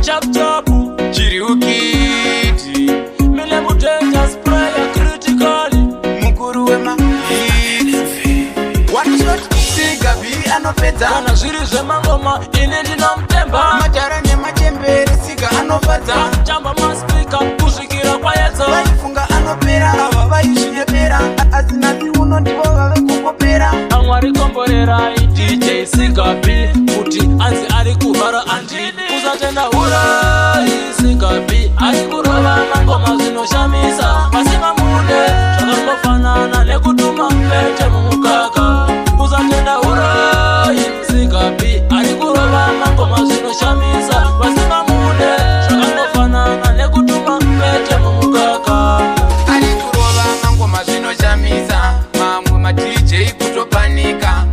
chap chap Chiriukiti mile mudenja spray critically mukuru wema one shot Sigabi anopedza kana zviri zvemangoma ini ndinomtemba majara nemachembere Siga anofadza chamba maspika kusvikira kwaedza vaifunga anopera ava vaizvinyepera asi nhasi uno ndivo vave kungopera amwari komborerai DJ Sigabi kuti anzi ari kurwara andini usatenda hurai Sigabi ari kurova mangoma zvinoshamisa pasina mude zvakangofanana nekutuma pete mumukaka usatenda hurai Sigabi ari kurova mangoma zvinoshamisa pasina mude zvakangofanana nekutuma pete mumukaka ari kurova mangoma zvinoshamisa mamwe madj kutopanika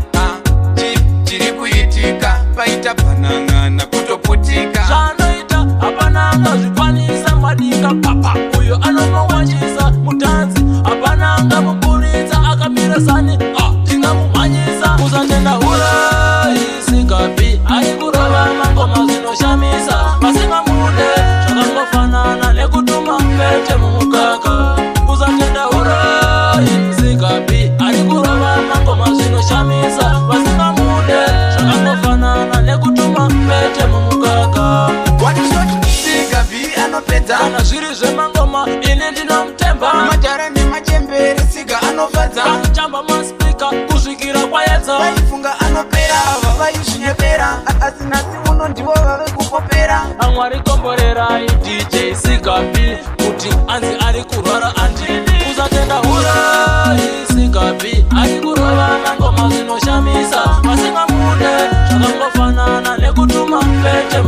chiri kuitika paita panang'ana kutoputika zvanoita hapana angazvikwanisa madika papa uyo anomawachisa mutanzi hapana angamuburitsa akamira sani tingamumhanyisa usatenda hurai Sigabi ari kurova mangoma zvinoshamisa pasina mude zvakangofanana nekutuma pete mumukaka usatenda hurai Sigabi ari kurova mangoma zvinoshamisa pasina mude zvakangofanana nekutuma pete mumukaka Sigabi anopedza kana zviri zvemangoma ini ndinomtemba majara nemachembere Siga anofadza chamba maspika kusvikira kwaedza vaifunga anopera ava vaizvinyepera asi nhasi uno ndivo vave kungopera amwari komborerai DJ Sigabi kuti anzi ari kurwara andini usatenda hurai Sigabi ari kurova mangoma zvinoshamisa pasina mude zvakangofanana nekutuma pete